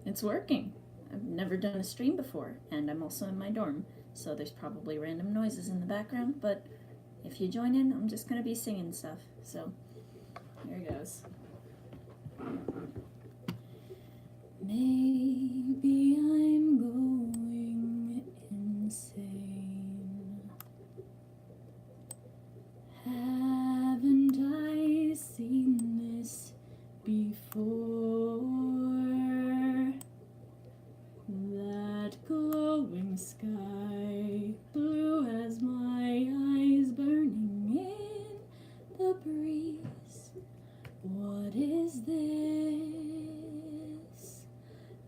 It's working. I've never done a stream before, and I'm also in my dorm, so there's probably random noises in the background, but if you join in, I'm just gonna be singing stuff, so here it goes. Maybe I'm going insane. Haven't I seen this before? That glowing sky, blue as my eyes, burning in the breeze. What is this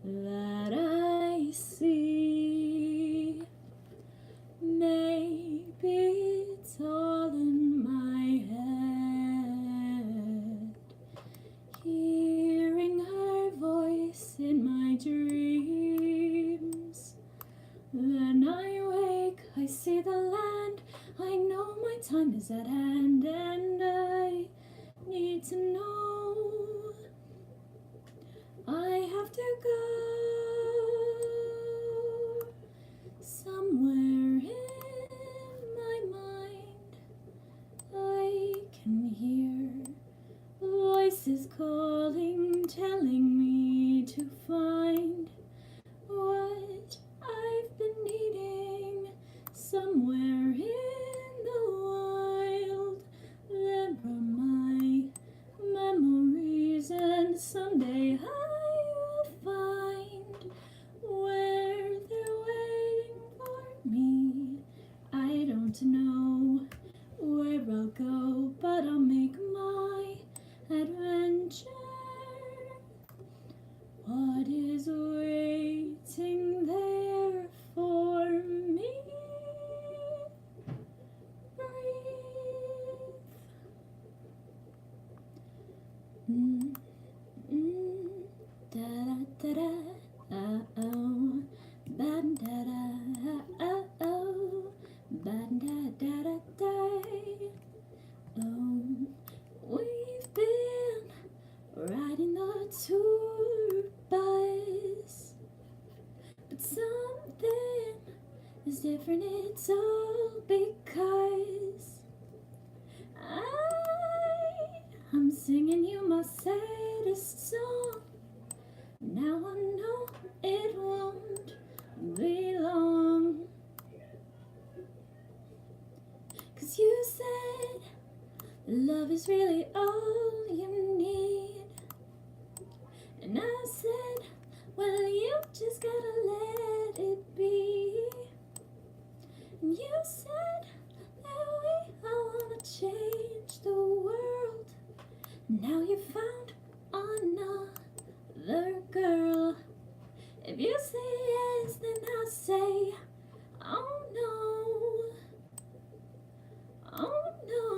that I see? Maybe it's all in my head, hearing her voice in my dreams. Then I wake, I see the land, I know my time is at hand, and I need to know I have to go somewhere in my mind. I can hear voices calling, telling me to find what I've been needing somewhere in the wild. There are my memories, and someday I will find where they're waiting for me. I don't know where I'll go, but I'll make my adventure. What is waiting there for me? Breathe. Da da da oh, ba da da oh, ba da da da da. Oh, we've been riding the tour bus, but something is different. It's all because I'm singing you my saddest song. Now I know it won't be long, 'cause you said love is really all you need. And I said, well, you just gotta let it be. And you said that we all wanna change the world. Now you found another girl. If you say yes, then I'll say, oh no, oh no,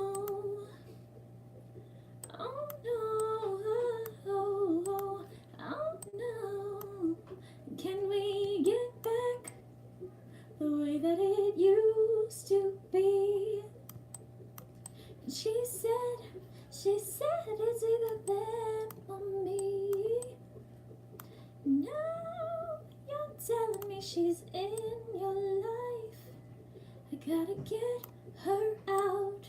oh no, oh, oh, oh no. Can we get back the way that it used to be? And she said it's either them or me. Now you're telling me she's in your life. I gotta get her out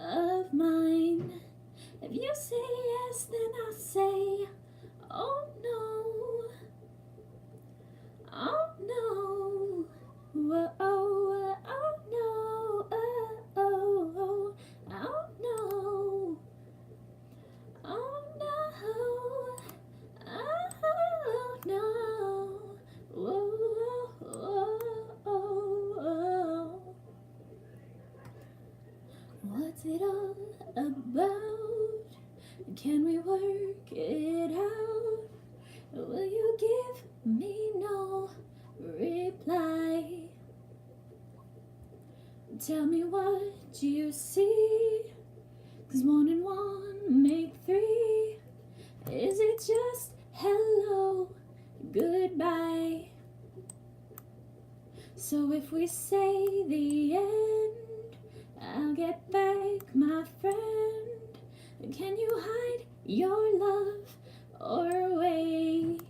of mine. If you say yes, then I'll say, oh no, oh no, oh, oh, oh no, oh, oh, oh, oh no, oh no, oh no, oh, oh, oh, oh. What's it all about? Can we work it out? Will you give me no reply? Tell me what you see, 'cause 1 and 1 make 3. Is it just hello, goodbye? So if we say the end, I'll get back my friend. Can you hide your love or wait?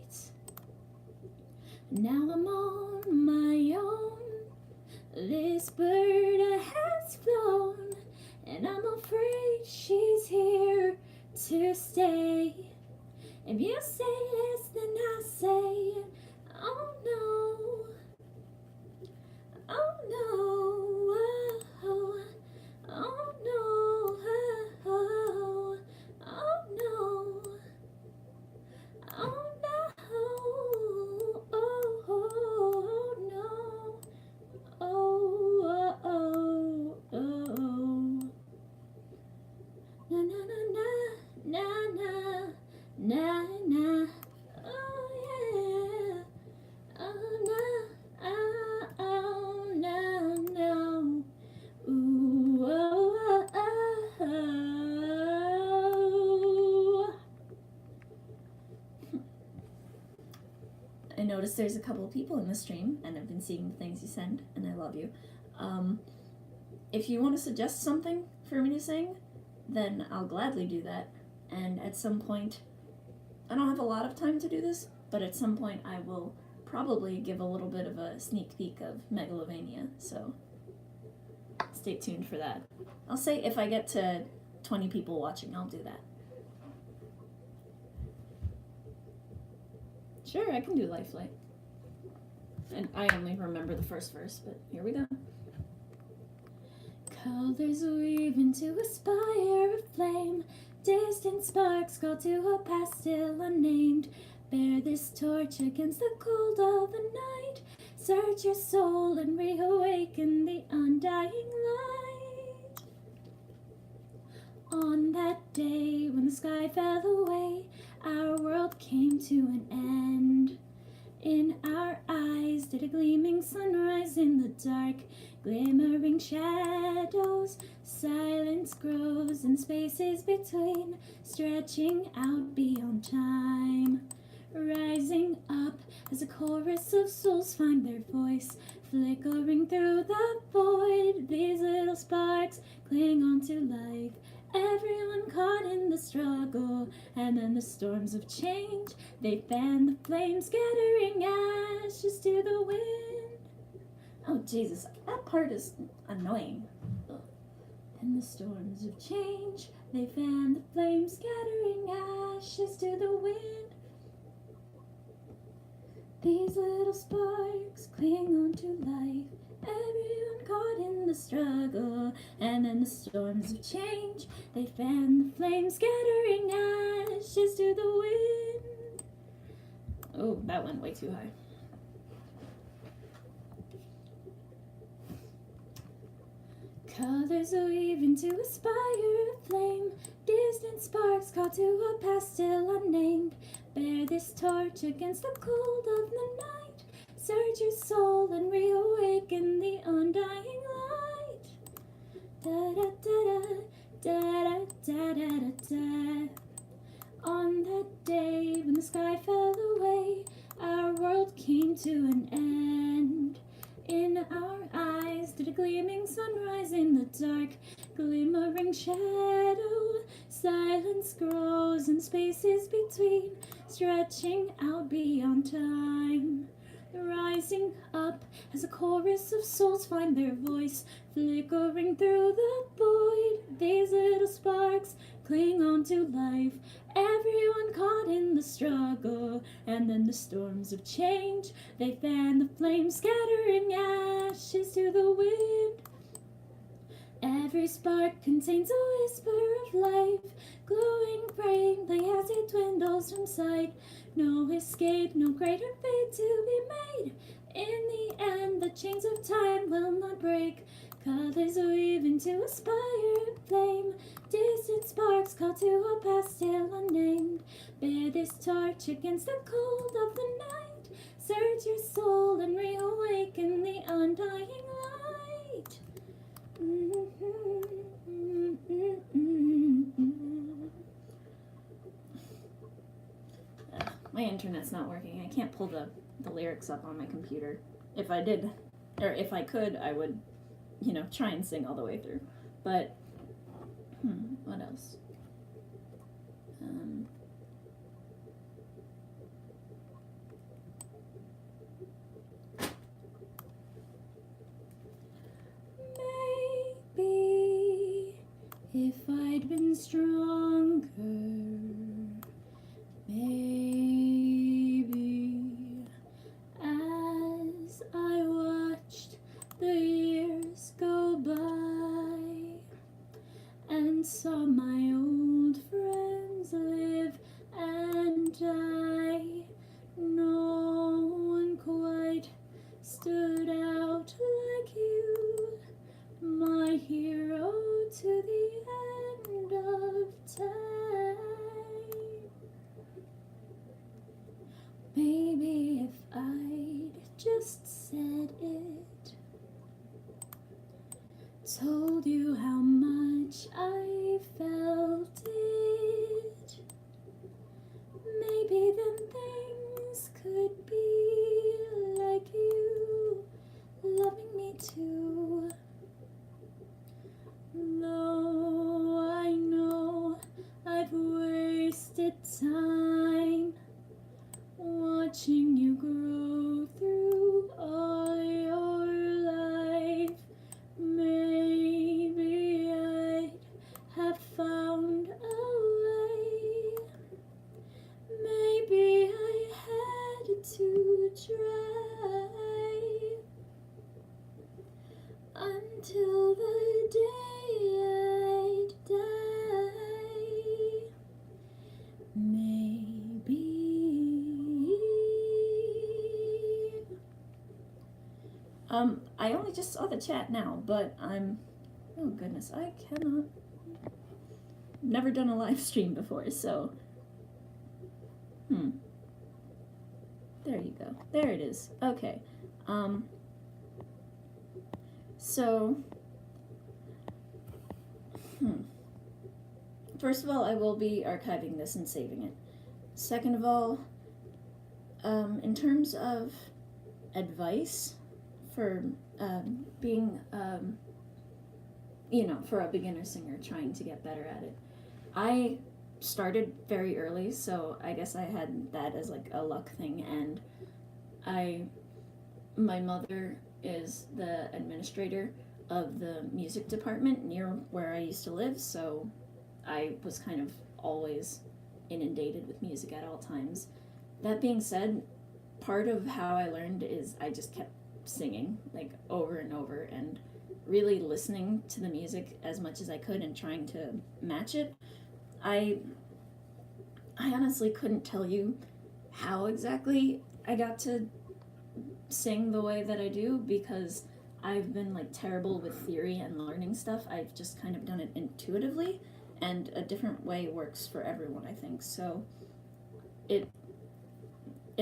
If you say yes, then I say, oh no, oh no, oh, oh no, oh, oh no, oh no, oh no, oh, oh, oh. Na na na na na na na. Oh yeah. Oh no. Oh no no. Ooh oh oh. Oh. I noticed there's a couple of people in the stream, and I've been seeing the things you send, and I love you. If you want to suggest something for me to sing, then I'll gladly do that. And at some point, I don't have a lot of time to do this, but at some point I will probably give a little bit of a sneak peek of Megalovania, so stay tuned for that. I'll say if I get to 20 people watching, I'll do that. Sure, I can do Lifelike. And I only remember the first verse, but here we go. Colors weave into a spire of flame. Distant sparks call to a past still unnamed. Bear this torch against the cold of the night. Search your soul and reawaken the undying light. On that day when the sky fell away, our world came to an end. In our eyes did a gleaming sunrise in the dark. Glimmering shadows, silence grows in spaces between, stretching out beyond time. Rising up as a chorus of souls find their voice, flickering through the void. These little sparks cling on to life. Everyone caught in the struggle, and then the storms of change, they fan the flames, scattering ashes to the wind. Oh, Jesus, that part is annoying. Ugh. And the storms of change, they fan the flames, scattering ashes to the wind. These little sparks cling on to life. Everyone caught in the struggle, and then the storms of change, they fan the flames, scattering ashes to the wind. Oh, that went way too high. Colors weave into a spire of flame. Distant sparks call to a past still unnamed. Bear this torch against the cold of the night. Search your soul and reawaken the undying light. Da da da da da da da da da. On that day when the sky fell away, our world came to an end. In our eyes did a gleaming sunrise in the dark. Glimmering shadow, silence grows in spaces between, stretching out beyond time. Rising up as a chorus of souls find their voice, flickering through the void. These little sparks cling on to life. Everyone caught in the struggle, and then the storms of change, they fan the flames, scattering ashes to the wind. Every spark contains a whisper of life, glowing brightly as it dwindles from sight. No escape, no greater fate to be made. In the end, the chains of time will not break. Colors weave into a spire of flame. Distant sparks call to a past still unnamed. Bear this torch against the cold of the night. Search your soul and reawaken the undying light. My internet's not working. I can't pull the lyrics up on my computer. If I did, or if I could, I would, try and sing all the way through. But, what else? Maybe if I'd been stronger, maybe I, no one quite stood out like you, my hero to the end of time. Maybe if I'd just said it, told you how much I felt it, maybe then things could be like you, loving me too. Though I know I've wasted time watching you grow through all your life, maybe I'd have found a way. Maybe I had to try until the day I'd die. Maybe. I only just saw the chat now, but oh goodness, I cannot, never done a live stream before, so, there you go, there it is, okay, so, first of all, I will be archiving this and saving it. Second of all, in terms of advice for being, for a beginner singer trying to get better at it, I started very early, so I guess I had that as like a luck thing, and my mother is the administrator of the music department near where I used to live, so I was kind of always inundated with music at all times. That being said, part of how I learned is I just kept singing, like, over and over, and really listening to the music as much as I could and trying to match it. I honestly couldn't tell you how exactly I got to sing the way that I do, because I've been like terrible with theory and learning stuff. I've just kind of done it intuitively, and a different way works for everyone, I think. So it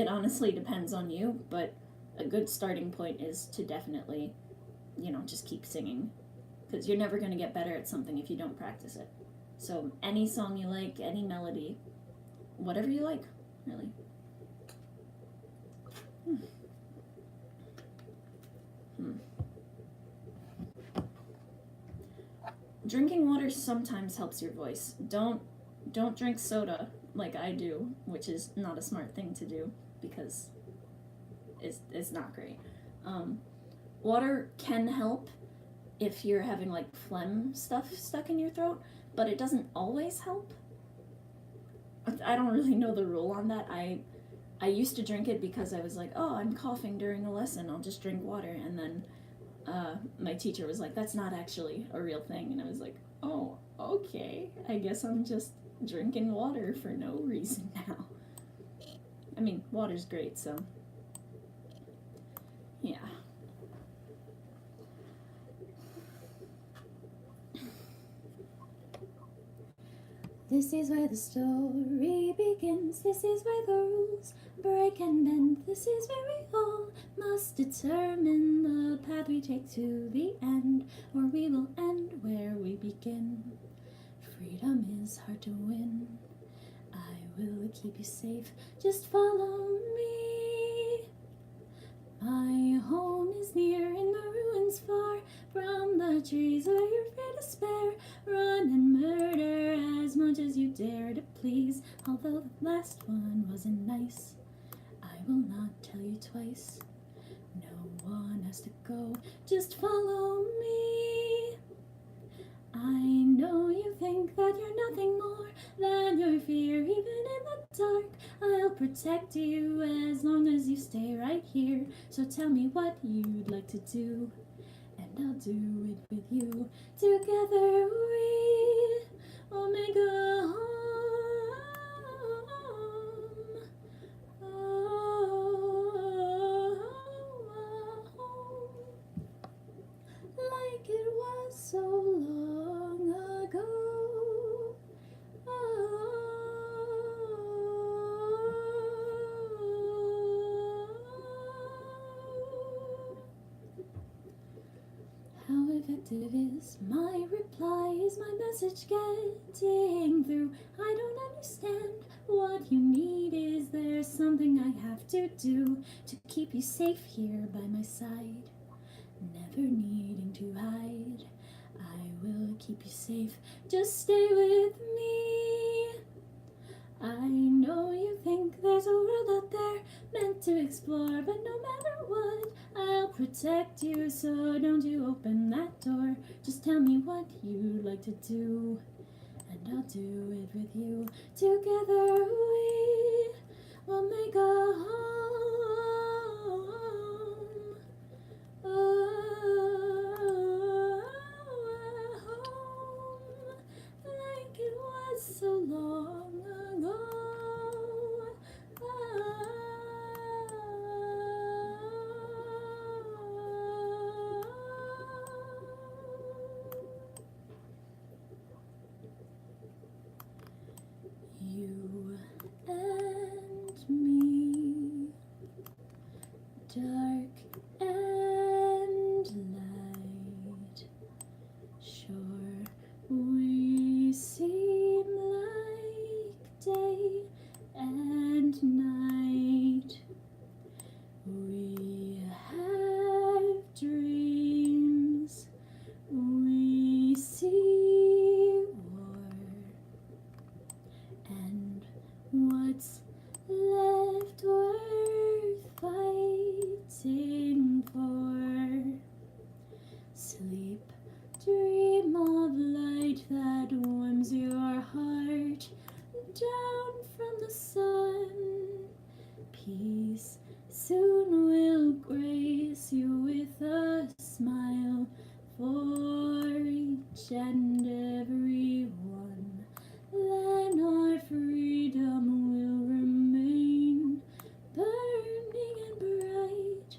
honestly depends on you, but a good starting point is to definitely, just keep singing, because you're never going to get better at something if you don't practice it. So any song you like, any melody, whatever you like, really. Drinking water sometimes helps your voice. Don't drink soda like I do, which is not a smart thing to do, because it's not great. Water can help if you're having like phlegm stuff stuck in your throat, but it doesn't always help. I don't really know the rule on that. I used to drink it because I was like, oh, I'm coughing during a lesson, I'll just drink water, and then my teacher was like, that's not actually a real thing, and I was like, oh, okay, I guess I'm just drinking water for no reason now. I mean, water's great, so yeah. This is where the story begins, this is where the rules break and bend, this is where we all must determine the path we take to the end, or we will end where we begin. Freedom is hard to win, I will keep you safe, just follow me. My home is near in the ruins far from the trees where you're free to spare. Run and murder as much as you dare to please. Although the last one wasn't nice, I will not tell you twice. No one has to go, just follow me. I know you think that you're nothing more than your fear, even in the dark. I'll protect you as long as you stay right here. So tell me what you'd like to do, and I'll do it with you. Together we will make a home. Is my reply, is my message getting through? I don't understand what you need. Is there something I have to do to keep you safe here by my side? Never needing to hide, I will keep you safe, just stay with me. I know you think there's a world out there meant to explore, but no matter what, I'll protect you, so don't you open that door. Just tell me what you'd like to do, and I'll do it with you. Together we will make a home. A home like it was so long ago. You and me, dark and light. Sure, we seem like day and night. We have dreams, we see war, and what's left worth fighting for. Sleep, dream of light that warms your heart down from the sun. Peace soon will grace you with a smile for each and every one. Then our freedom will remain burning and bright.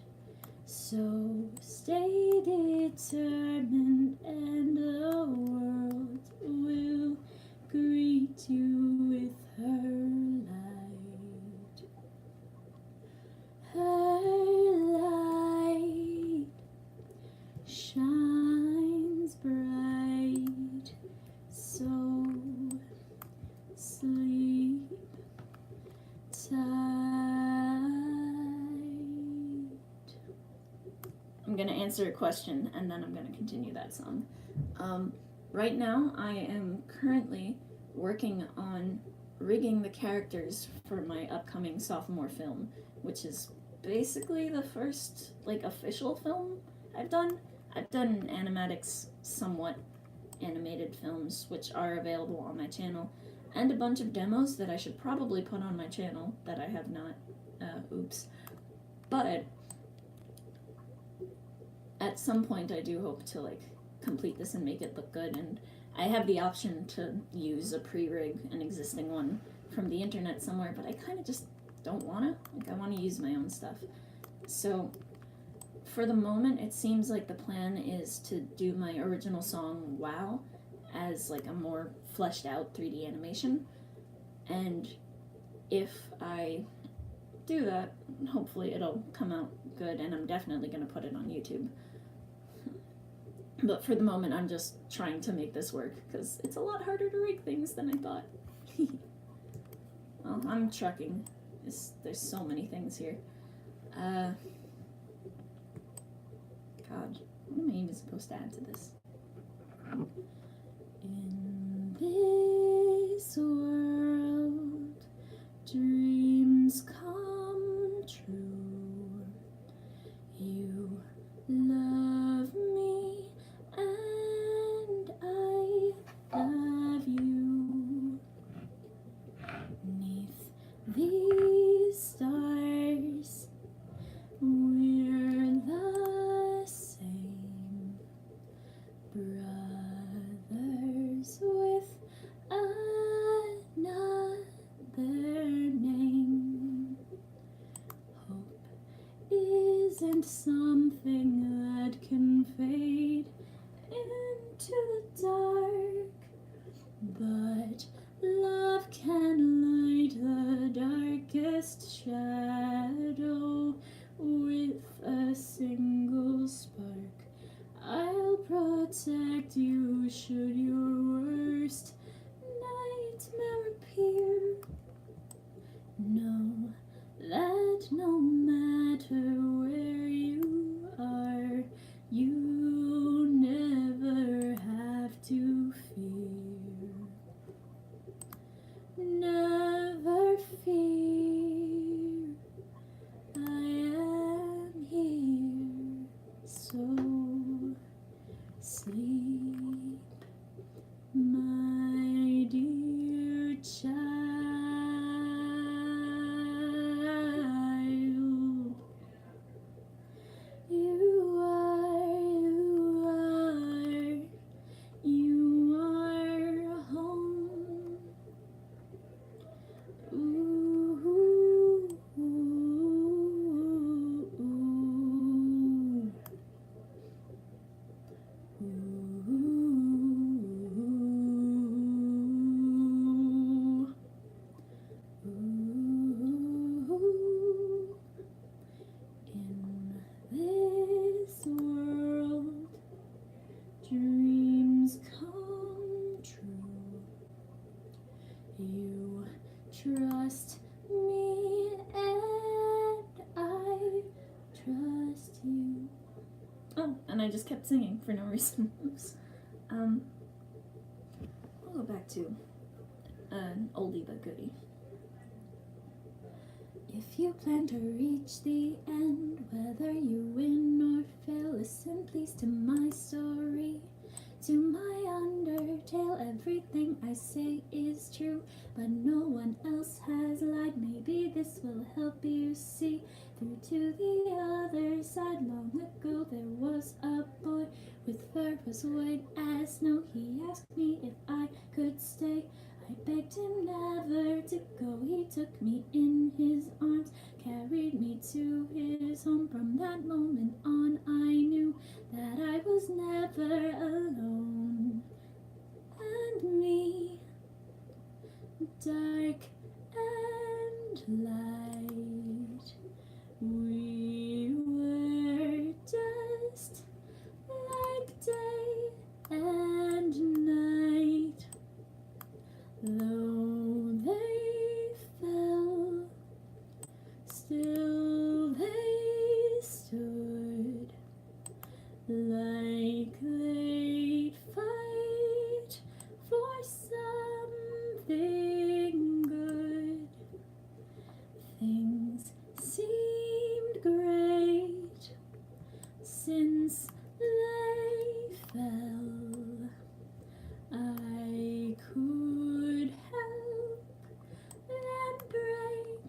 So stay determined, and the world will greet you with her light. Her light shines bright, so sleep tight. I'm going to answer a question and then I'm going to continue that song. Right now I am currently working on rigging the characters for my upcoming sophomore film, which is basically the first official film I've done. I've done animatics, somewhat animated films, which are available on my channel, and a bunch of demos that I should probably put on my channel that I have not. Oops. But at some point I do hope to complete this and make it look good, and I have the option to use a pre-rig, an existing one from the internet somewhere, but I kind of just don't want to. I want to use my own stuff. So for the moment, it seems like the plan is to do my original song, Wow, as a more fleshed out 3D animation. And if I do that, hopefully it'll come out good, and I'm definitely going to put it on YouTube. But for the moment, I'm just trying to make this work, because it's a lot harder to rig things than I thought. Well, I'm trucking. There's so many things here. God, what am I even supposed to add to this? In this world, dreams come true. You love me, and I love you. 'Neath these stars, we're the same, brothers with another name. Hope isn't something that can fade into the dark, but love can light the darkest shadow with a single spark. I'll protect you should your worst nightmare appear. Know that no matter where you are, you never have to fear. Never fear, I am here. So sleep, my dear child. You are home. Ooh, ooh, ooh, ooh. In this world, dreams come true. You trust me and I trust you. Oh, and I just kept singing for no reason. Oops. We'll go back to an oldie but goodie. If you plan to reach the end, whether you win or fail, listen please to my story, to my Undertale. Everything I say is true, but no one else has lied. Maybe this will help you see through to the other side. Long ago there was a boy with fur as white as snow. He asked me if I could stay. I begged him never to go. He took me in his arms, carried me to his home. From that moment on I knew that I was never alone. And me, dark and light, we were just like day and night. Though they fell, still they stood, like they'd fight for something good. Things seemed great since they fell. I could help them break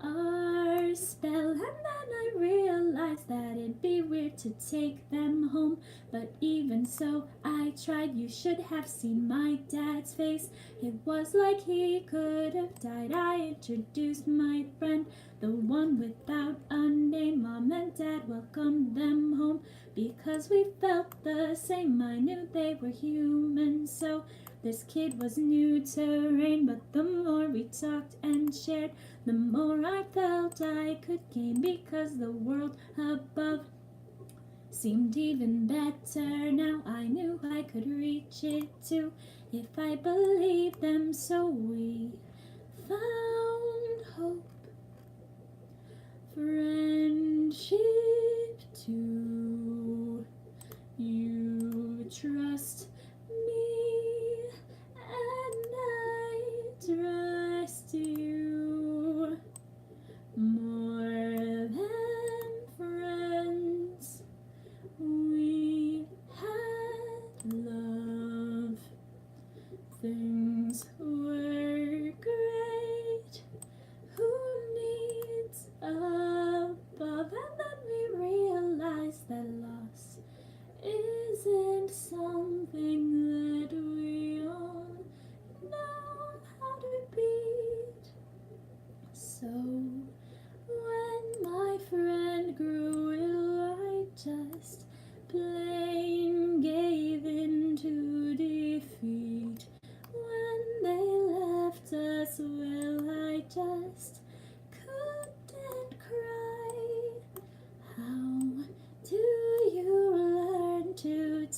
our spell, and then I realized that it'd be weird to take them home. But even so, I tried. You should have seen my dad's face. It was like he could have died. I introduced my friend, the one without a name. Mom and Dad welcomed them home because we felt the same. I knew they were human, so this kid was new terrain. But the more we talked and shared, the more I felt I could gain, because the world above seemed even better now. I knew I could reach it too if I believed them. So we found hope, friendship too. You trust me and I trust you. More than friends, we had love. Things were great. Who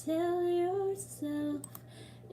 tell yourself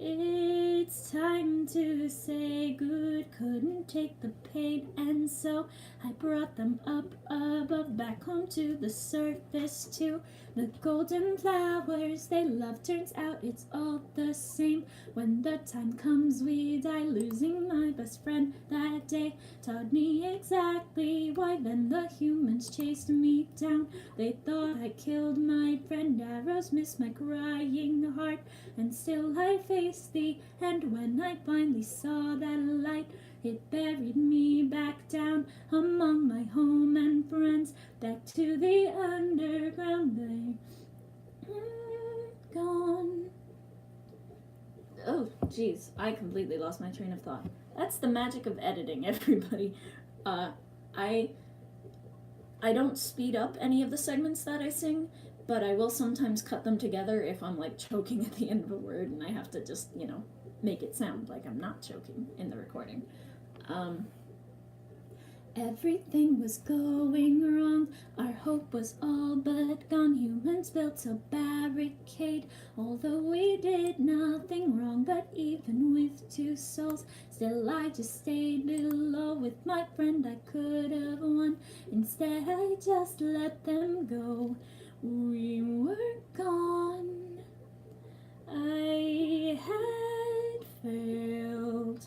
it's time to say good. Couldn't take the pain, and so I brought them up above, back home to the surface too. The golden flowers they love, turns out it's all the same. When the time comes we die, losing my best friend that day taught me exactly why. Then the humans chased me down. They thought I killed my friend. Arrows missed my crying heart, and still I faced the end. When I finally saw that light, it buried me back down among my home and friends, back to the underground. They're gone. Oh, jeez, I completely lost my train of thought. That's the magic of editing, everybody. I don't speed up any of the segments that I sing, but I will sometimes cut them together if I'm like choking at the end of a word and I have to just, make it sound like I'm not choking in the recording. Everything was going wrong, our hope was all but gone. Humans built a barricade, although we did nothing wrong. But even with two souls, still I just stayed below. With my friend I could have won, instead I just let them go. We were gone, I had failed,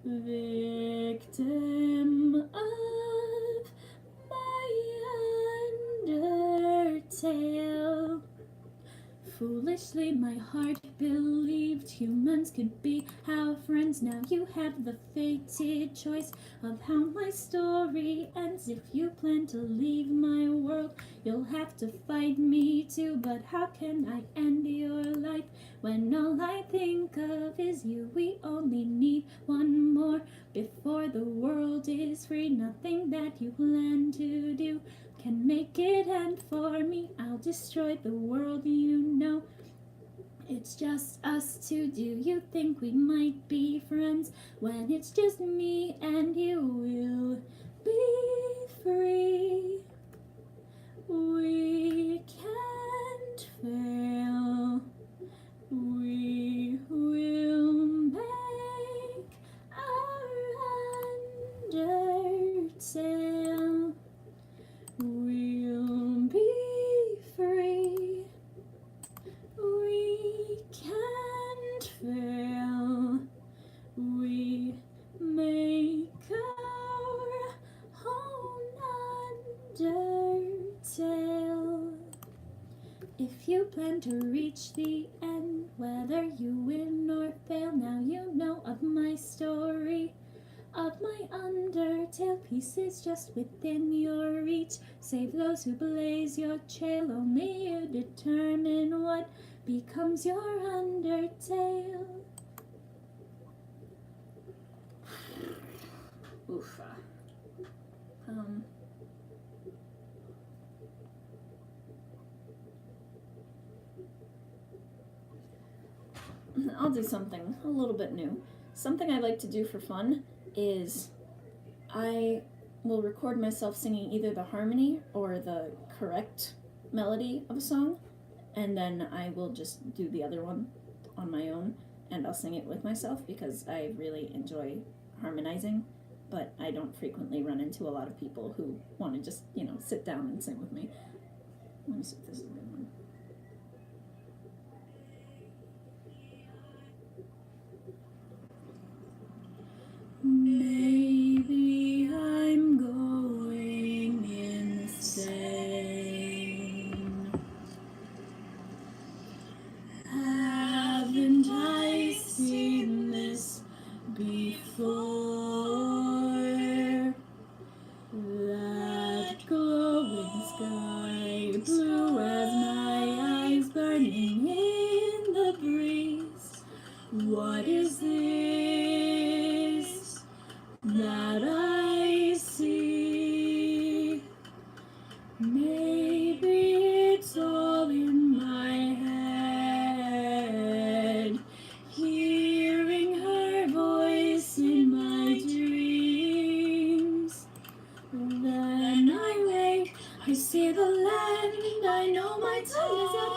victim of my Undertale. Foolishly my heart believed humans could be our friends. Now you have the fated choice of how my story ends. If you plan to leave my world, you'll have to fight me too. But how can I end your life when all I think of is you? We only need one more before the world is free. Nothing that you plan to do can make it end for me. I'll destroy the world, it's just us two. Do you think we might be friends when it's just me and you? Will be free. We can't fail. We will make our Undertale. We'll be free. We can't fail. We make our own Undertale. If you plan to reach the end, whether you win or fail, now you know of my story, of my Undertale. Pieces just within your reach. Save those who blaze your trail. Only you determine what becomes your Undertale. Oof. I'll do something a little bit new. Something I like to do for fun is I will record myself singing either the harmony or the correct melody of a song, and then I will just do the other one on my own, and I'll sing it with myself because I really enjoy harmonizing, but I don't frequently run into a lot of people who want to just, sit down and sing with me. Let me see if this is a good one. Maybe I'm going insane. Haven't I seen this before? That glowing sky blue as my Then I wake, I see the land, I know my time is at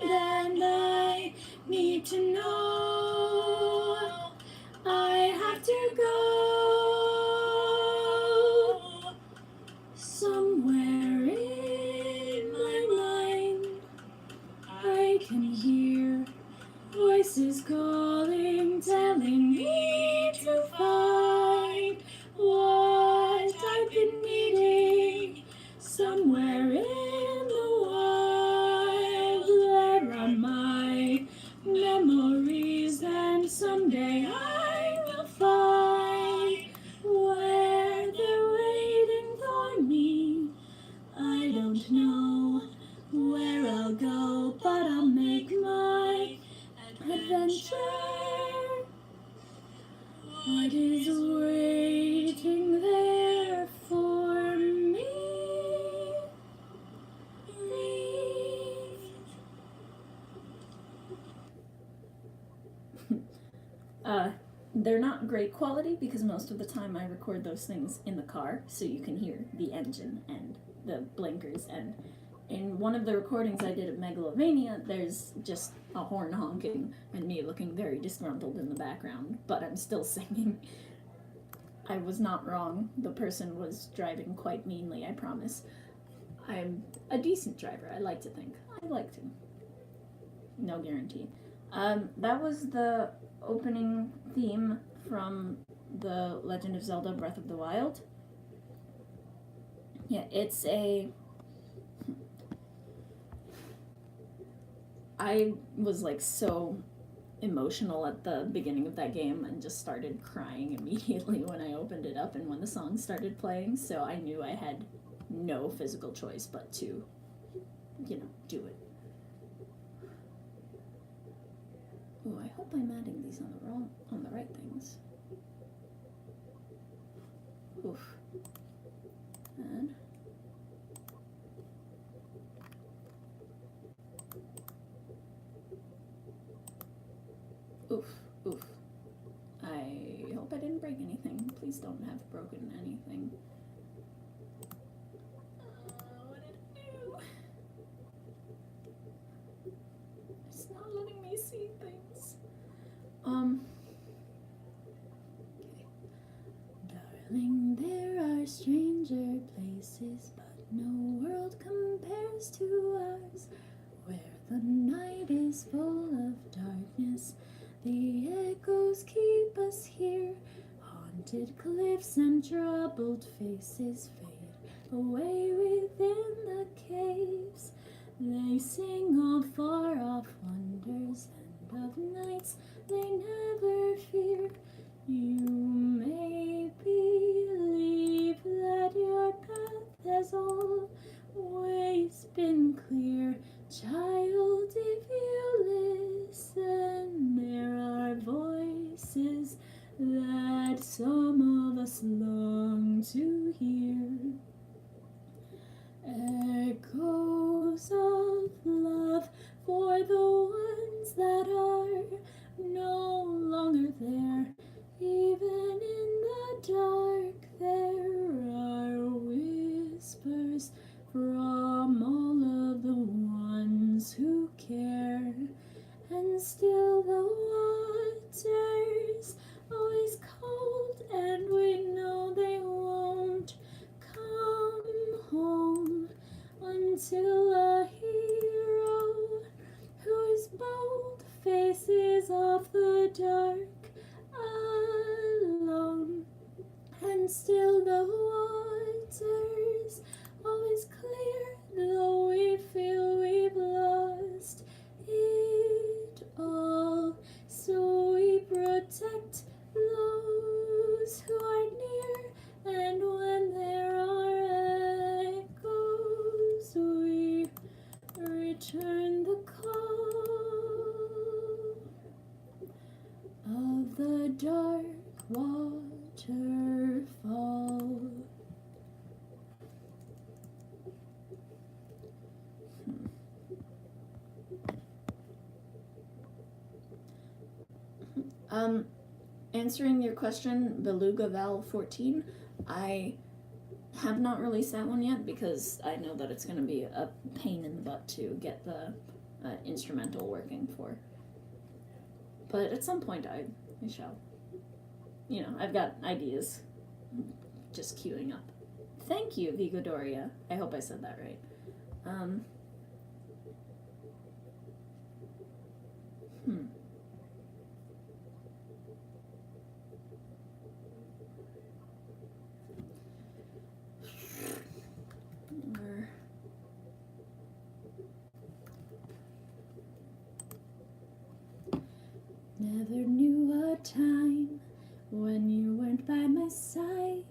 hand, and I need to know I have to go somewhere in my mind. I can hear voices calling, telling me to find what I've been needing. Somewhere in the wild, there are my memories, and someday I will find where they're waiting for me. I don't know where I'll go, but I'll make my adventure. What is waiting there for me? They're not great quality because most of the time I record those things in the car, so you can hear the engine and the blinkers. And in one of the recordings I did of Megalovania, there's just a horn honking and me looking very disgruntled in the background, but I'm still singing. I was not wrong. The person was driving quite meanly, I promise. I'm a decent driver, I like to think. I like to. No guarantee. That was the opening theme from The Legend of Zelda Breath of the Wild. Yeah, it's a... I was like so emotional at the beginning of that game and just started crying immediately when I opened it up and when the song started playing, so I knew I had no physical choice but to, do it. Oh, I hope I'm adding these on the right things. Oof. And oof. I hope I didn't break anything. Please don't have broken anything. What did it do? It's not letting me see things. Darling, there are stranger places, but no world compares to ours, where the night is full of darkness. The echoes keep us here. Haunted cliffs and troubled faces fade away within the caves. They sing of far-off wonders and of nights they never fear. You may believe that your path has always been clear. Child, if you listen, there are voices that some of us long to hear. Echoes of love for the ones that are no longer there. Even in the dark, there are whispers from all of the ones who care. And still the water's always cold, and we know they won't come home until a hero who is bold faces off the dark alone. And still the water's always clear, though we feel we've lost it all. So we protect those who are near, and when there are echoes, we return the call of the dark waterfall. Answering your question, Beluga Val 14, I have not released that one yet because I know that it's going to be a pain in the butt to get the instrumental working for. But at some point I shall. You know, I've got ideas just queuing up. Thank you, Vigodoria. I hope I said that right. Never knew a time when you weren't by my side.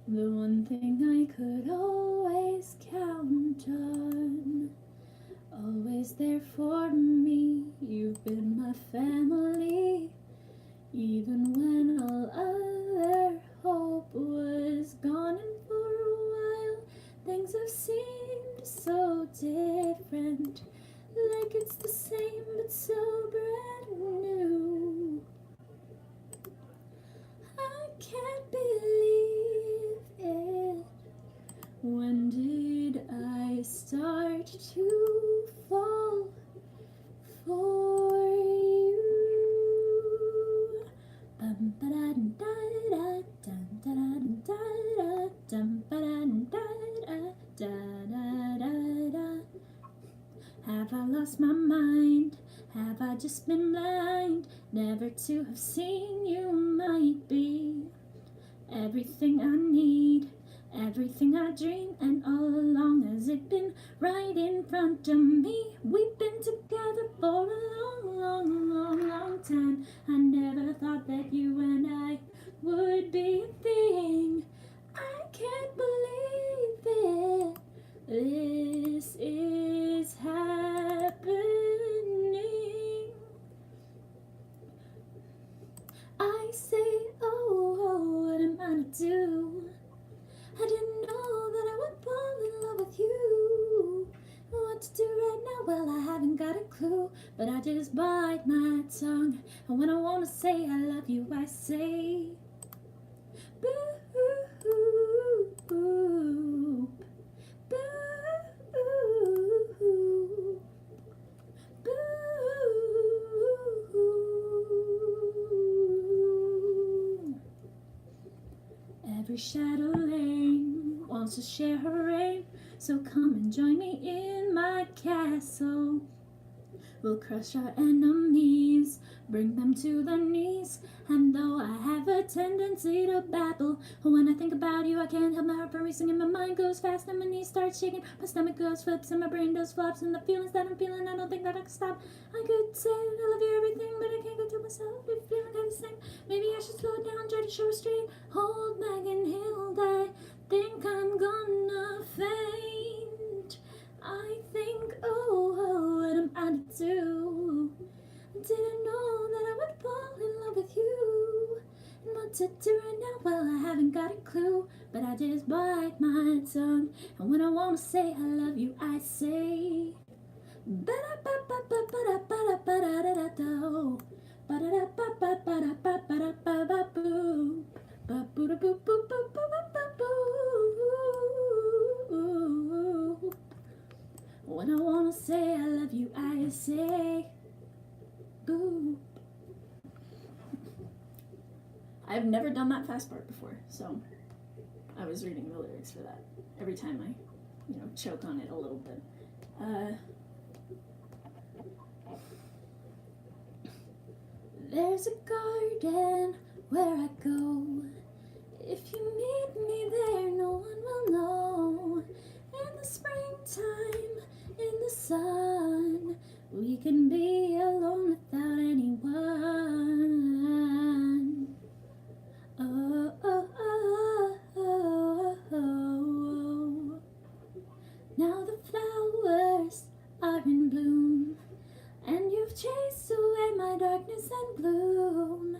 The one thing I could always count on. Always there for me, you've been my family. Even when all other hope was gone, and for a while things have seemed so different. Like it's the same but so brand new. I can't believe it. When did I start to fall for you? Bum ba da da da dum da da dum ba da da. Have I lost my mind? Have I just been blind? Never to have seen you might be everything I need, everything I dream, and all along has it been right in front of me. We've been together for a long, long, long, long time. I never thought that you and I would be a thing. I can't believe it. This is happening. I say, oh, what am I to do? I didn't know that I would fall in love with you. What to do right now? Well, I haven't got a clue, but I just bite my tongue. And when I want to say I love you, I say, boo, boo, boo. Every shadow lane wants to share her reign, so come and join me in my castle. We'll crush our enemies, bring them to their knees. And though I have a tendency to babble, when I think about you I can't help my heart from racing, and my mind goes fast and my knees start shaking. My stomach goes flips and my brain does flops, and the feelings that I'm feeling I don't think that I can stop. I could say I love you everything, but I can't go to myself if feeling kind of the same. Maybe I should slow down, try to show restraint, hold back and heal. I think I'm gonna faint. I think, oh, what am I to do? Didn't know that I would fall in love with you. And what to do right now? Well, I haven't got a clue, but I just bite my tongue. And when I want to say I love you, I say, ba-da-ba-ba-ba-ba-da-ba-da-ba-da-da-da-do. Ba-da-da-ba-ba-ba-da-ba-ba-da-ba-ba-boo. Ba-boo-da-boo-boo-boo-boo-boo. When I want to say I love you, I say, boo. I've never done that fast part before, so I was reading the lyrics for that. Every time I, choke on it a little bit. There's a garden where I go. If you meet me there, no one will know. In the springtime, in the sun, we can be alone without anyone. Oh, oh, oh, oh, oh. Now the flowers are in bloom, and you've chased away my darkness and gloom.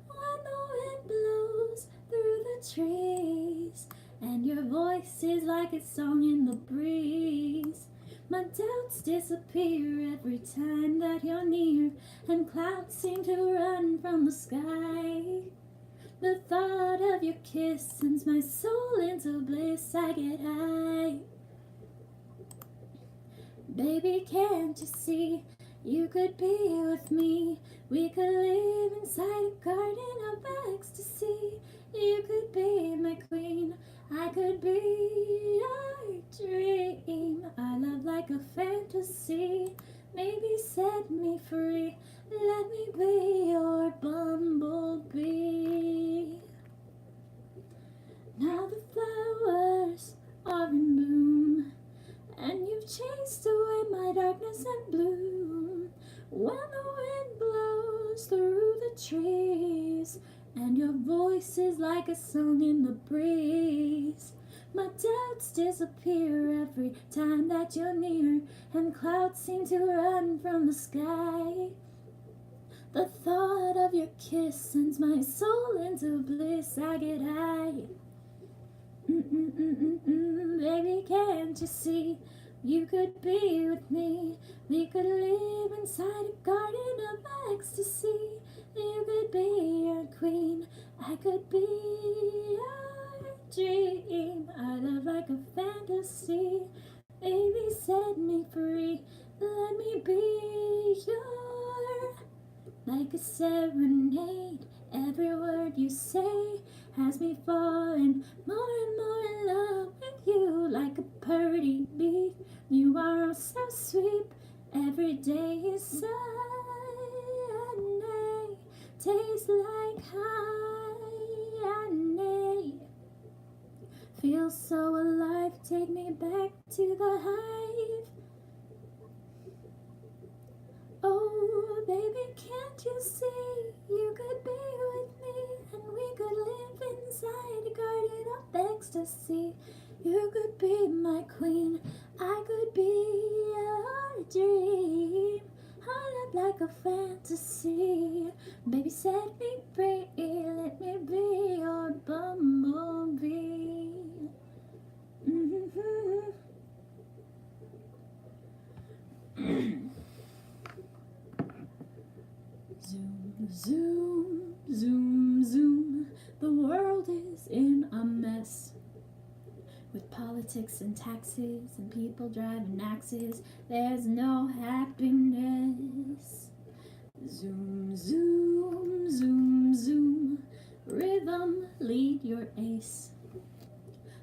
When the wind blows through the trees, and your voice is like a song in the breeze, my doubts disappear every time that you're near, and clouds seem to run from the sky. The thought of your kiss sends my soul into bliss. I get high. Baby, can't you see? You could be with me. We could live inside a garden of ecstasy. You could be my queen. I could be your dream. Our love like a fantasy. Maybe set me free. Let me be your bumblebee. Now the flowers are in bloom, and you've chased away my darkness and gloom. When the wind blows through the trees, and your voice is like a song in the breeze, my doubts disappear every time that you're near, and clouds seem to run from the sky. The thought of your kiss sends my soul into bliss. I get high. Baby, can't you see? You could be with me. We could live inside a garden of ecstasy. You could be your queen. I could be your dream. Our love like a fantasy. Baby, set me free. Let me be your, like a serenade. Every word you say has me falling more and more in love with you. Like a pretty bee, you are oh so sweet. Every day is Sunday, tastes like honey. Feel so alive, take me back to the hive. Oh, baby, can't you see? You could be with me, and we could live inside a garden of ecstasy. You could be my queen, I could be your dream. I love like a fantasy. Baby, set me free, let me be your bumblebee. Zoom, zoom, zoom, zoom. The world is in a mess, with politics and taxes and people driving axes. There's no happiness. Zoom, zoom, zoom, zoom. Rhythm, lead your ace.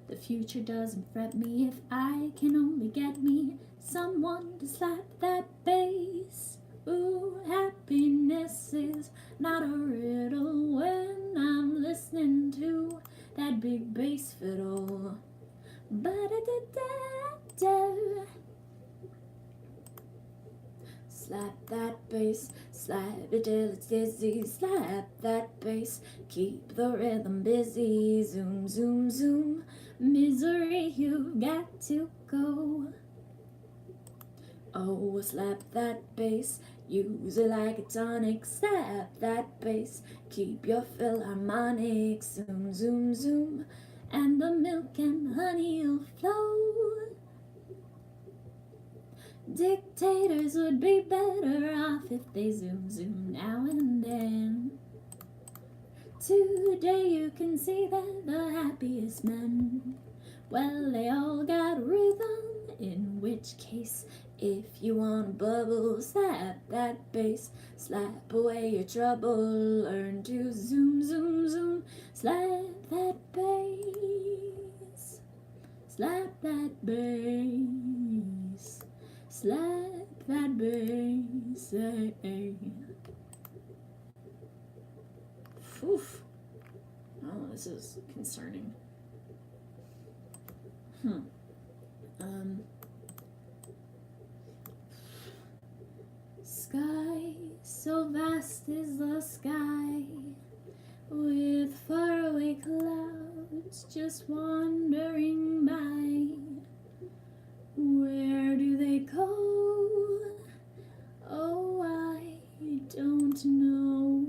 The future doesn't fret me if I can only get me someone to slap that bass. Ooh, happiness is not a riddle when I'm listening to that big bass fiddle. Ba-da-da-da-da. Slap that bass, slap it till it's dizzy. Slap that bass, keep the rhythm busy. Zoom, zoom, zoom. Misery, you've got to go. Oh, slap that bass, use it like a tonic. Slap that bass, keep your philharmonic. Zoom, zoom, zoom, and the milk and honey'll flow. Dictators would be better off if they zoom, zoom now and then. Today you can see that the happiest men, well, they all got rhythm. In which case, if you want a bubble, slap that bass, slap away your trouble. Learn to zoom, zoom, zoom. Slap that bass, slap that bass, slap that bass. Hey. Oof. Oh, this is concerning. Sky, so vast is the sky, with faraway clouds just wandering by. Where do they go? Oh, I don't know.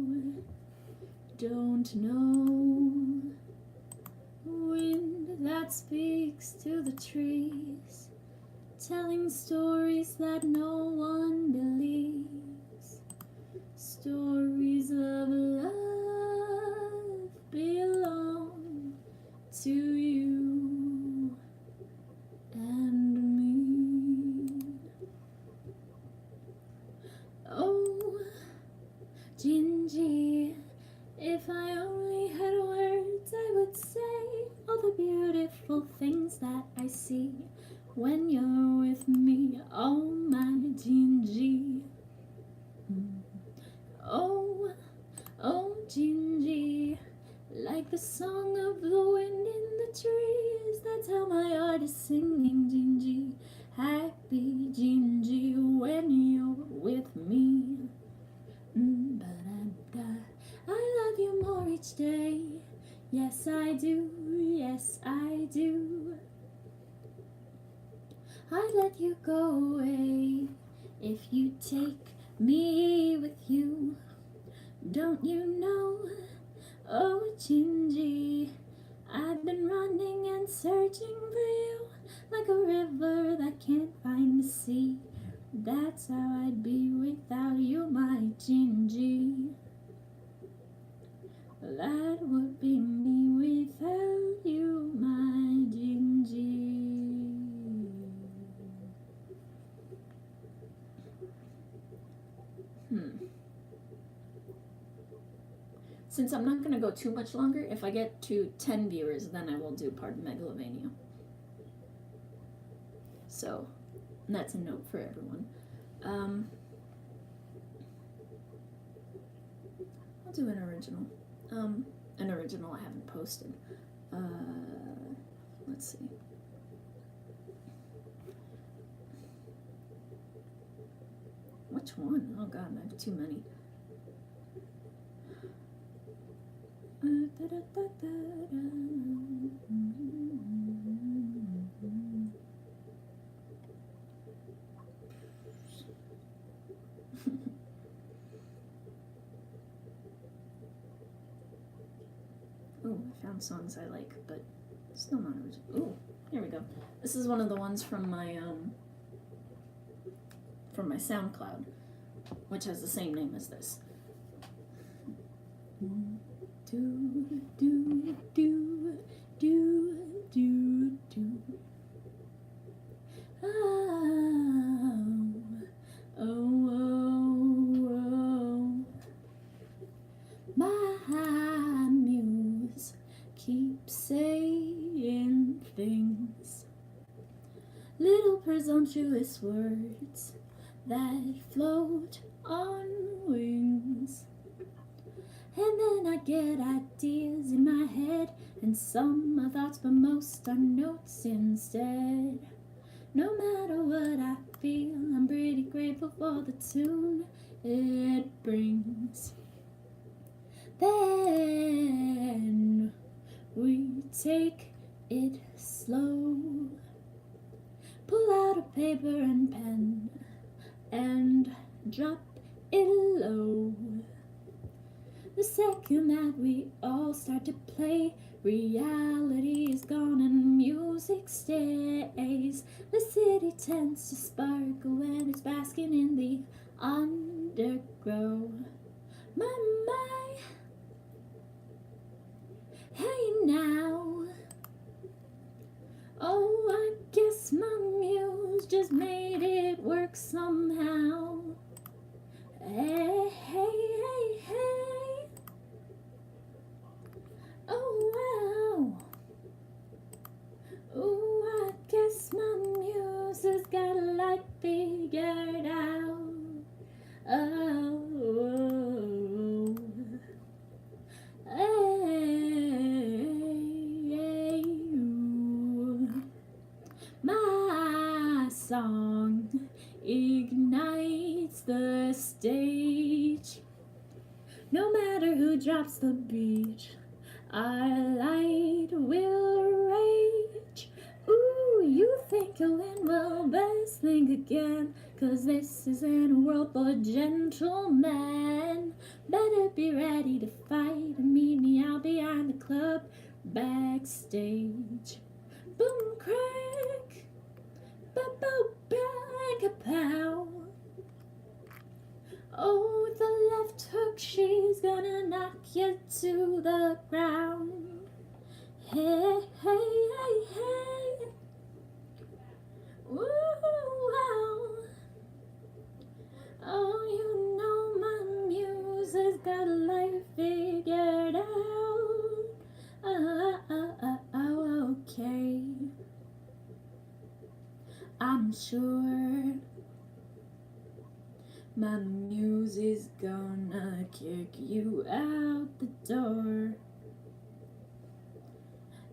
Don't know. Wind that speaks to the trees, telling stories that no one believes. Stories of love to you and me. Oh, Gingy, if I only had words, I would say all the beautiful things that I see when you're with me. Oh, my Gingy. Oh, oh, Gingy, like the song of the wind in the trees. That's how my heart is singing, Gingy. Happy Gingy when you're with me. I love you more each day. Yes, I do. Yes, I do. I'd let you go away if you take me with you. Don't you know? Oh, Gingy, I've been running and searching for you like a river that can't find the sea. That's how I'd be without you, my Gingy. That would be me without you, my Gingy. Since I'm not going to go too much longer, if I get to 10 viewers, then I will do part of Megalovania. So, that's a note for everyone. I'll do an original. An original I haven't posted. Let's see. Which one? Oh god, I have too many. Oh, I found songs I like, but still not original. Oh, here we go. This is one of the ones from my SoundCloud, which has the same name as this. Do do do do do do. Oh, oh, oh, oh. My muse keeps saying things, little presumptuous words that float on wings. And then I get ideas in my head, and some are thoughts, but most are notes instead. No matter what I feel, I'm pretty grateful for the tune it brings. Then we take it slow, pull out a paper and pen, and drop it low. The second that we all start to play, reality is gone and music stays. The city tends to sparkle when it's basking in the underglow. My, hey now. Oh, I guess my muse just made it work somehow. Hey, hey, hey, hey. Oh, wow. Ooh, I guess my muse has got a life figured out. Oh, hey, hey, ooh. My song ignites the stage. No matter who drops the beat, our light will rage. Ooh, you think you'll win? Well, best think again, 'cause this isn't a world for gentlemen. Better be ready to fight and meet me out behind the club backstage. Boom, crack, ba-boom, bang, a-pow. Oh, with the left hook, she's gonna knock you to the ground. Hey, figured out. Oh, okay. I'm sure my muse is gonna kick you out the door.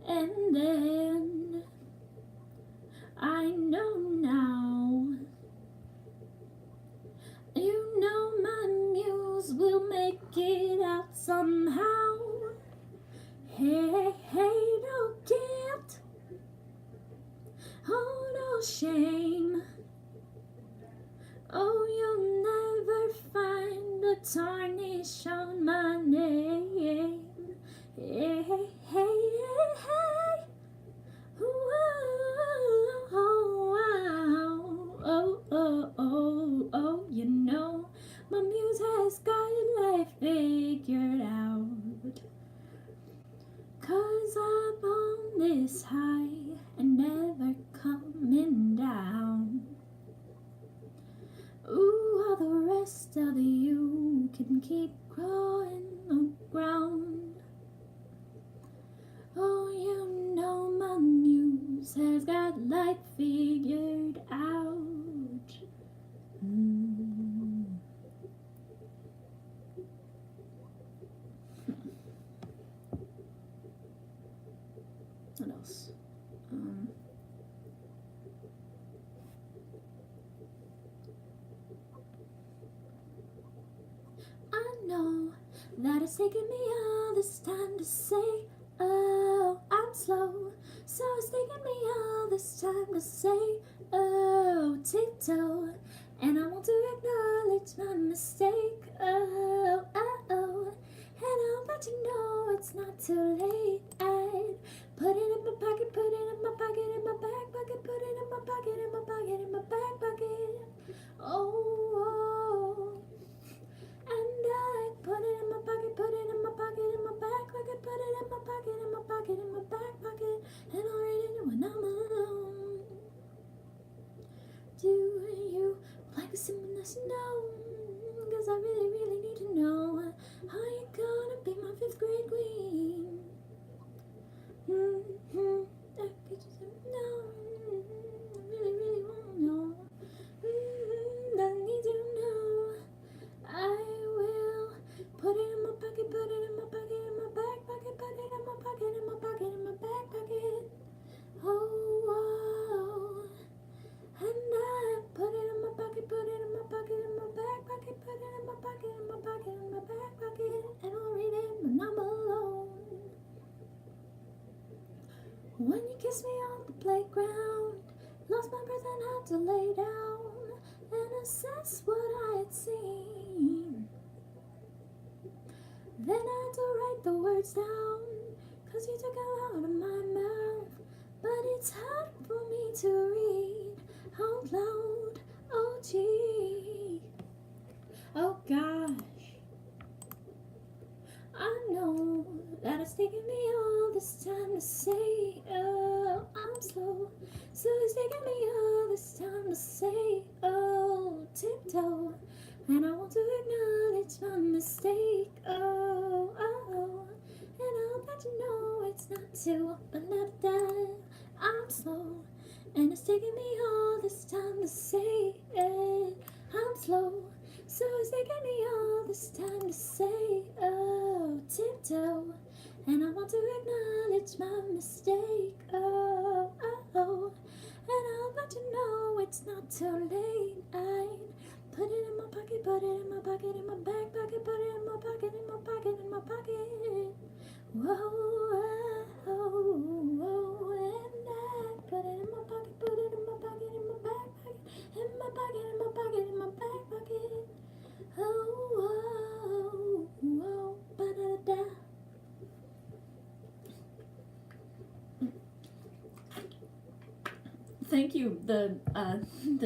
And then I know now, you know my muse will make it out somehow. Hey, no guilt, oh no shame. Oh, you'll never find a tarnish on my name. Hey, oh, you know, my muse has got life figured out. 'Cause I'm on this high and never coming down. Ooh, all the rest of you can keep growing around. Oh, you know my muse has got life figured out. What else? I know that it's taken me all this time to say, oh, I'm slow. So it's taken me all this time to say, oh, tiptoe. And I want to acknowledge my mistake, oh. And I'll let you know it's not too late. I'd put it in my pocket, put it in my pocket, in my back pocket, put it in my pocket, in my pocket, in my back pocket. Oh. And I put it in my pocket, put it in my pocket, in my back pocket, put it in my pocket, in my pocket, in my back pocket, and I'll read it when I'm alone. Do you like someone else to know? 'Cause I really, really need to know how you gonna be my 5th grade queen. I could just know. I really, really wanna know. I need to know. I will put it in my pocket, put it in my pocket, in my back pocket, put it in my pocket, in my pocket, in my back pocket. Oh. And I put it in my pocket, put it in my pocket, in my back pocket, put it in my pocket, in my pocket, in my back pocket, and I'll read it when I'm alone. When you kissed me on the playground, lost my breath and had to lay down and assess what I had seen. Then I had to write the words down, 'cause you took it out of my mouth. But it's hard for me to read out loud. Oh gee, oh gosh, I know that it's taken me all this time to say, oh, I'm slow. So it's taken me all this time to say, oh, tiptoe. And I want to acknowledge my mistake, oh. And I'll let you know it's not too, but not that I'm slow. And it's taken me all this time to say it, I'm slow. So it's taken me all this time to say, oh, tiptoe. And I want to acknowledge my mistake, oh. And I'll let you know it's not too late. I'd put it in my pocket, put it in my pocket, in my back pocket, put it in my pocket, in my pocket, in my pocket. Whoa, and I put it in my pocket, put it in my pocket, in my back pocket, in my pocket, in my pocket, in my back pocket. Oh, ba-da-da. Thank you, the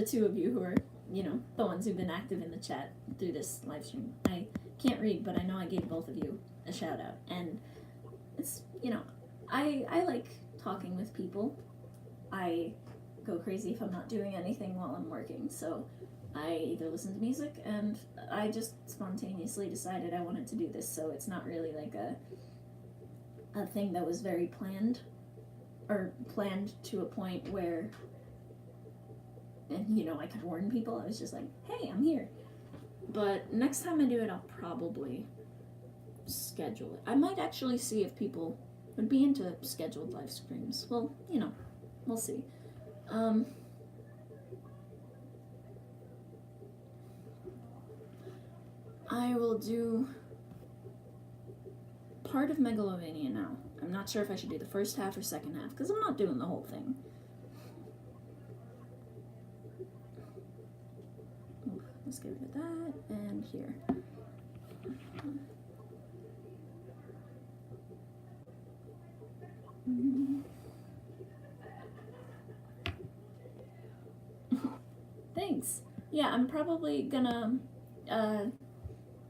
two of you who are, you know, the ones who've been active in the chat through this live stream. I can't read, but I know I gave both of you a shout out, and it's, you know, I like talking with people. I go crazy if I'm not doing anything while I'm working, so I either listen to music, and I just spontaneously decided I wanted to do this, so it's not really like a thing that was very planned, or planned to a point where, and I could warn people. I was just like, hey, I'm here. But next time I do it, I'll probably schedule it. I might actually see if people would be into scheduled live streams. Well, we'll see. I will do part of Megalovania now. I'm not sure if I should do the first half or second half, because I'm not doing the whole thing. Let's get rid of that, and here. Thanks. Yeah, I'm probably gonna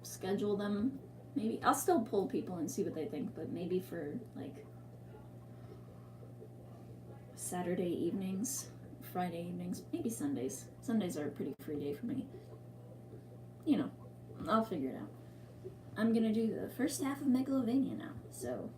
schedule them. Maybe I'll still pull people and see what they think, but maybe for like Saturday evenings, Friday evenings, maybe Sundays. Sundays are a pretty free day for me. I'll figure it out. I'm gonna do the first half of Megalovania now, so.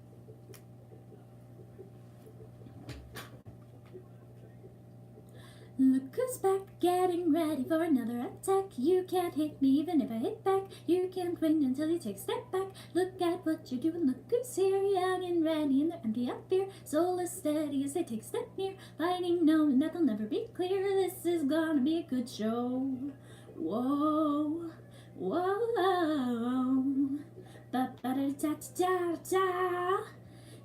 Look who's back, getting ready for another attack. You can't hit me even if I hit back. You can't win until you take a step back. Look at what you're doing, look who's here. Young and ready and they're empty of fear. Soul is steady as they take a step near. Fighting knowing that they'll never be clear. This is gonna be a good show. Whoa, whoa. Ba-ba-da-da-da-da-da.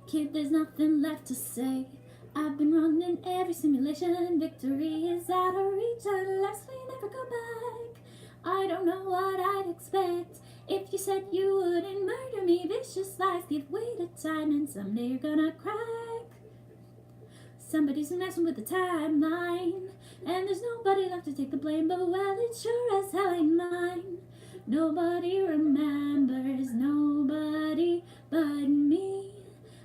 Kid, there's nothing left to say. I've been running every simulation. Victory is out of reach unless we never go back. I don't know what I'd expect if you said you wouldn't murder me. Vicious lies give way to time, and someday you're gonna crack. Somebody's messing with the timeline, and there's nobody left to take the blame. But well, it sure as hell ain't mine. Nobody remembers, nobody but me.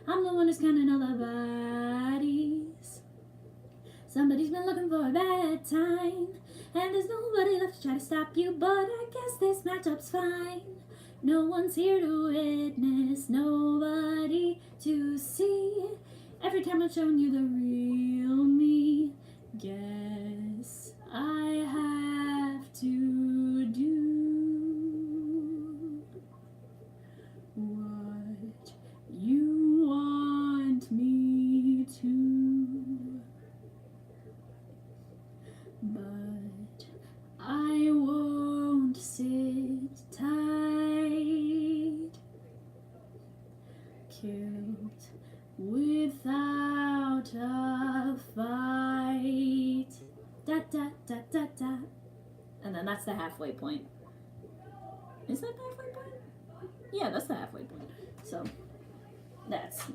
I'm the one who's counting all the bodies. Somebody's been looking for a bad time, and there's nobody left to try to stop you. But I guess this matchup's fine. No one's here to witness, nobody to see. Every time I'm showing you the real me, guess I have to do what you want me to, but I won't sit tight, killed without a fight. Da da da da da. And then that's the halfway point. Is that the halfway point? Yeah, that's the halfway point. So that's,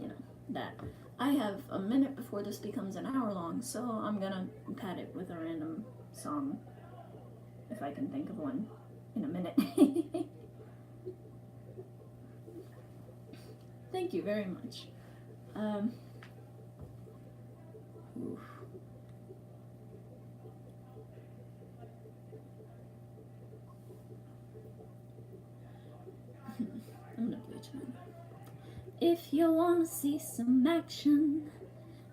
that. I have a minute before this becomes an hour long, so I'm gonna pad it with a random song, if I can think of one in a minute. Thank you very much. Oof. I'm gonna play tonight. If you wanna see some action,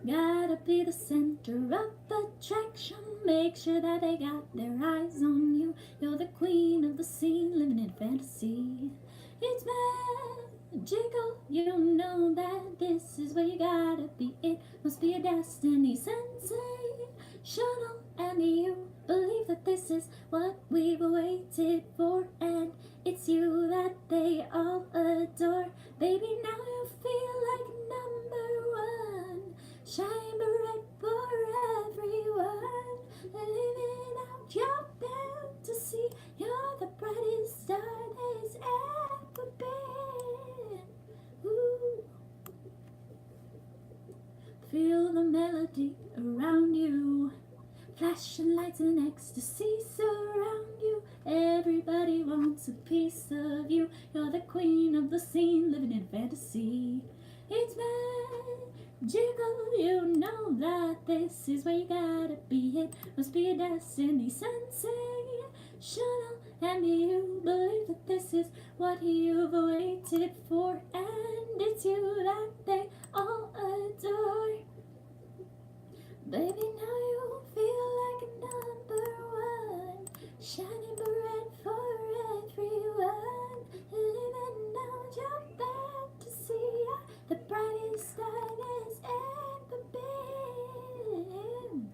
gotta be the center of attraction. Make sure that they got their eyes on you. You're the queen of the scene, living in fantasy. It's magical, you know that this is where you gotta be. It must be a destiny sensational, and you believe that this is what we've waited for, and it's you that they all adore. Baby, now you feel like number one. Shine bright for everyone. Living out your fantasy. You're the brightest star there's ever been. Ooh. Feel the melody around you. Flashing lights and ecstasy surround you. Everybody wants a piece of you. You're the queen of the scene, living in fantasy. It's Jiggle, you know that this is where you gotta be. It must be a destiny sensational. And you believe that this is what you've waited for, and it's you that they all adore. Baby, now you feel like a number one, shining bright for everyone. Living out your back to see the brightest star that's ever been.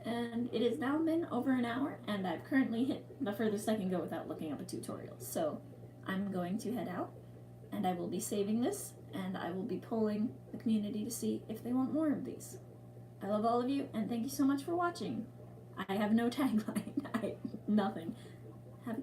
And it has now been over an hour, and I've currently hit the furthest I can go without looking up a tutorial. So I'm going to head out, and I will be saving this, and I will be polling the community to see if they want more of these. I love all of you, and thank you so much for watching. I have no tagline. Nothing.